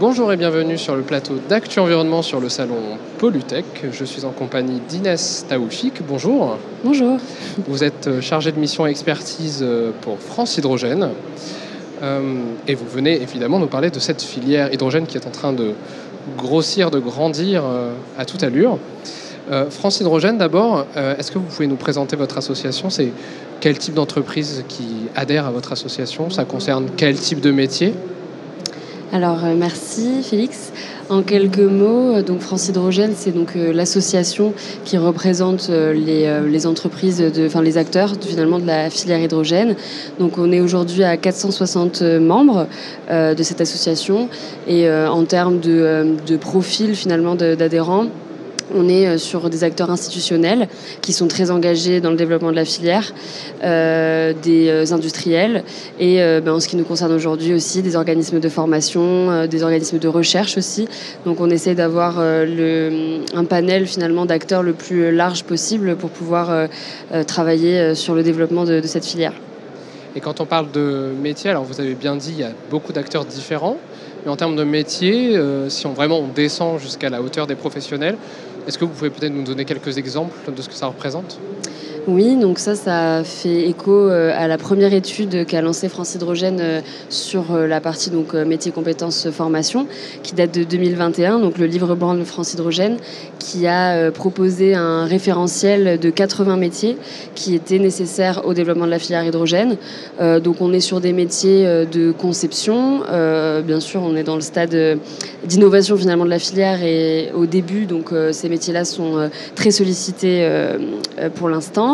Bonjour et bienvenue sur le plateau d'Actu Environnement sur le salon Pollutech. Je suis en compagnie d'Inès Taoufik. Bonjour. Bonjour. Vous êtes chargée de mission expertise pour France Hydrogène. Et vous venez évidemment nous parler de cette filière hydrogène qui est en train de grossir, de grandir à toute allure. France Hydrogène d'abord, est-ce que vous pouvez nous présenter votre association ? C'est quel type d'entreprise qui adhère à votre association ? Ça concerne quel type de métier ? Alors merci Félix. En quelques mots, donc France Hydrogène, c'est donc l'association qui représente les entreprises, les acteurs finalement de la filière hydrogène. Donc on est aujourd'hui à 460 membres de cette association et en termes de profil finalement d'adhérents, on est sur des acteurs institutionnels qui sont très engagés dans le développement de la filière, des industriels et en ce qui nous concerne aujourd'hui aussi des organismes de formation, des organismes de recherche aussi. Donc on essaie d'avoir un panel finalement d'acteurs le plus large possible pour pouvoir travailler sur le développement de cette filière. Et quand on parle de métier, alors vous avez bien dit, il y a beaucoup d'acteurs différents, mais en termes de métier, si on descend jusqu'à la hauteur des professionnels, est-ce que vous pouvez peut-être nous donner quelques exemples de ce que ça représente ? Oui, donc ça fait écho à la première étude qu'a lancée France Hydrogène sur la partie métiers, compétences, formation, qui date de 2021, donc le livre blanc de France Hydrogène, qui a proposé un référentiel de 80 métiers qui étaient nécessaires au développement de la filière hydrogène. Donc on est sur des métiers de conception, bien sûr on est dans le stade d'innovation finalement de la filière et au début, donc ces métiers-là sont très sollicités pour l'instant.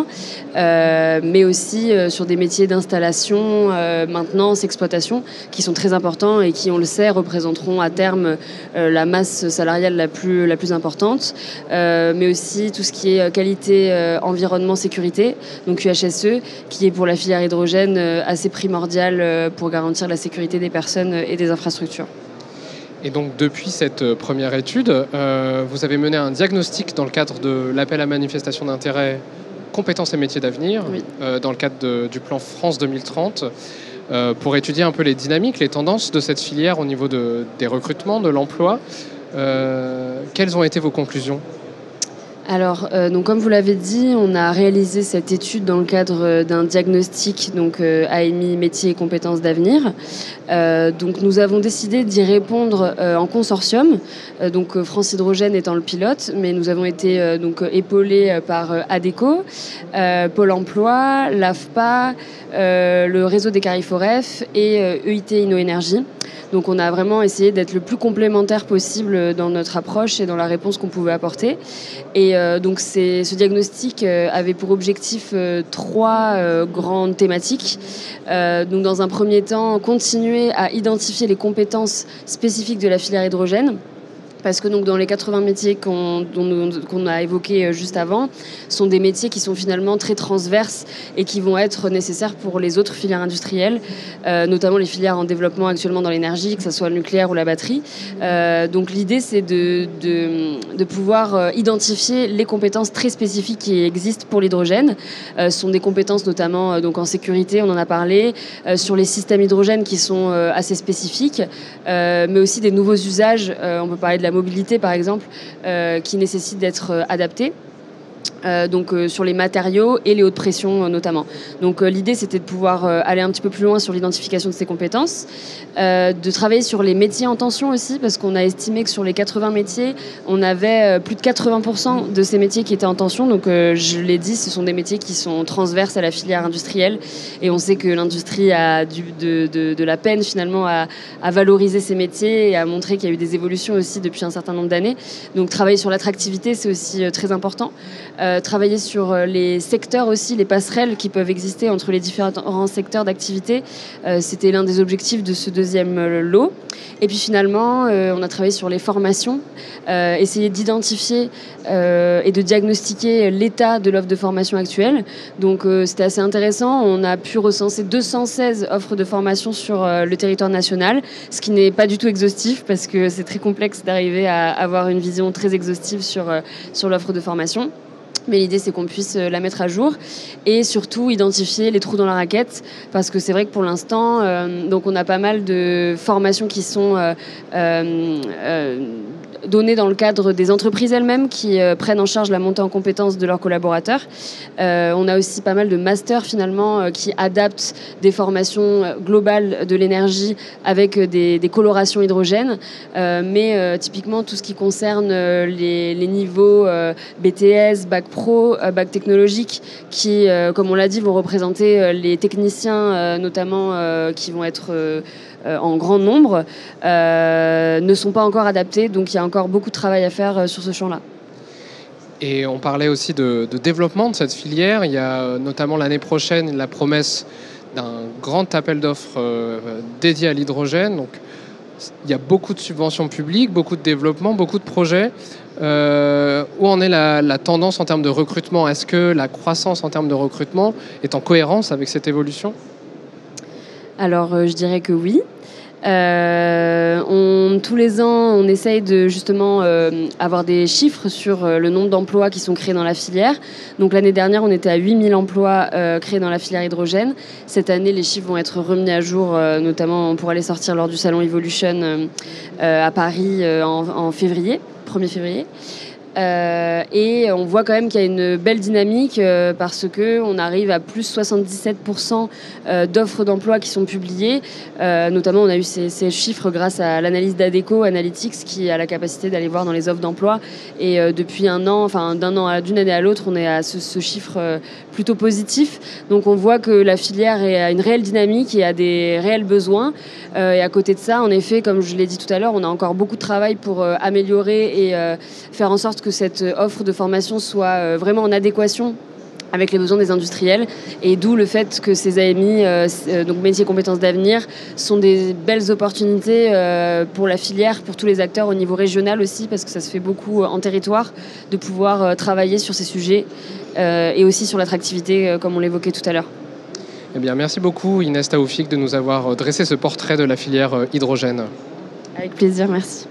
Mais aussi sur des métiers d'installation, maintenance, exploitation, qui sont très importants et qui, on le sait, représenteront à terme la masse salariale la plus importante. Mais aussi tout ce qui est qualité, environnement, sécurité, donc QHSE, qui est pour la filière hydrogène assez primordial pour garantir la sécurité des personnes et des infrastructures. Et donc depuis cette première étude, vous avez mené un diagnostic dans le cadre de l'appel à manifestation d'intérêt compétences et métiers d'avenir, oui. Dans le cadre du plan France 2030, pour étudier un peu les dynamiques, les tendances de cette filière au niveau des recrutements, de l'emploi. Quelles ont été vos conclusions ? Alors, donc comme vous l'avez dit, on a réalisé cette étude dans le cadre d'un diagnostic AMI métiers et compétences d'avenir. Donc nous avons décidé d'y répondre en consortium, France Hydrogène étant le pilote, mais nous avons été épaulés par ADECO, Pôle emploi, l'AFPA, le réseau des Cariforef et EIT InnoEnergie. Donc on a vraiment essayé d'être le plus complémentaire possible dans notre approche et dans la réponse qu'on pouvait apporter. Et donc ce diagnostic avait pour objectif 3 grandes thématiques. Donc dans un premier temps, continuer à identifier les compétences spécifiques de la filière hydrogène. Parce que dans les 80 métiers qu'on a évoqués juste avant, sont des métiers qui sont finalement très transverses et qui vont être nécessaires pour les autres filières industrielles, notamment les filières en développement actuellement dans l'énergie, que ce soit le nucléaire ou la batterie. Donc l'idée, c'est de pouvoir identifier les compétences très spécifiques qui existent pour l'hydrogène. Ce sont des compétences notamment en sécurité, on en a parlé, sur les systèmes hydrogènes qui sont assez spécifiques, mais aussi des nouveaux usages. On peut parler de la mobilité par exemple, qui nécessite d'être adaptée. Sur les matériaux et les hautes pressions notamment. Donc l'idée c'était de pouvoir aller un petit peu plus loin sur l'identification de ces compétences, de travailler sur les métiers en tension aussi, parce qu'on a estimé que sur les 80 métiers, on avait plus de 80% de ces métiers qui étaient en tension. Donc je l'ai dit, ce sont des métiers qui sont transverses à la filière industrielle et on sait que l'industrie a de la peine finalement à valoriser ces métiers et à montrer qu'il y a eu des évolutions aussi depuis un certain nombre d'années. Donc travailler sur l'attractivité, c'est aussi très important. Travailler sur les secteurs aussi, les passerelles qui peuvent exister entre les différents secteurs d'activité. C'était l'un des objectifs de ce deuxième lot. Et puis finalement, on a travaillé sur les formations, essayer d'identifier et de diagnostiquer l'état de l'offre de formation actuelle. Donc c'était assez intéressant. On a pu recenser 216 offres de formation sur le territoire national, ce qui n'est pas du tout exhaustif parce que c'est très complexe d'arriver à avoir une vision très exhaustive sur l'offre de formation. Mais l'idée, c'est qu'on puisse la mettre à jour et surtout identifier les trous dans la raquette, parce que c'est vrai que pour l'instant, donc on a pas mal de formations qui sont données dans le cadre des entreprises elles-mêmes qui prennent en charge la montée en compétences de leurs collaborateurs. On a aussi pas mal de masters finalement qui adaptent des formations globales de l'énergie avec des colorations hydrogène. Mais typiquement, tout ce qui concerne les niveaux BTS, Bac Pro, Bac technologique, qui, comme on l'a dit, vont représenter les techniciens notamment qui vont être en grand nombre, ne sont pas encore adaptés. Donc il y a encore beaucoup de travail à faire sur ce champ-là. Et on parlait aussi de développement de cette filière. Il y a notamment l'année prochaine la promesse d'un grand appel d'offres dédié à l'hydrogène. Donc, il y a beaucoup de subventions publiques, beaucoup de développement, beaucoup de projets. Où en est la tendance en termes de recrutement? Est-ce que la croissance en termes de recrutement est en cohérence avec cette évolution? Alors, je dirais que oui. Tous les ans, on essaye de justement avoir des chiffres sur le nombre d'emplois qui sont créés dans la filière. Donc l'année dernière, on était à 8000 emplois créés dans la filière hydrogène. Cette année, les chiffres vont être remis à jour, notamment on pourra les sortir lors du salon Evolution à Paris en février, 1er février. Et on voit quand même qu'il y a une belle dynamique parce qu'on arrive à plus 77% d'offres d'emploi qui sont publiées. Notamment, on a eu ces chiffres grâce à l'analyse d'Adecco Analytics qui a la capacité d'aller voir dans les offres d'emploi. Et depuis un an, enfin d'une année à l'autre, on est à ce chiffre plutôt positif. Donc on voit que la filière a une réelle dynamique et a des réels besoins. Et à côté de ça, en effet, comme je l'ai dit tout à l'heure, on a encore beaucoup de travail pour améliorer et faire en sorte que cette offre de formation soit vraiment en adéquation avec les besoins des industriels, et d'où le fait que ces AMI, donc métiers et compétences d'avenir, sont des belles opportunités pour la filière, pour tous les acteurs au niveau régional aussi, parce que ça se fait beaucoup en territoire, de pouvoir travailler sur ces sujets et aussi sur l'attractivité, comme on l'évoquait tout à l'heure. Eh bien, merci beaucoup Inès Taoufik de nous avoir dressé ce portrait de la filière hydrogène. Avec plaisir, merci.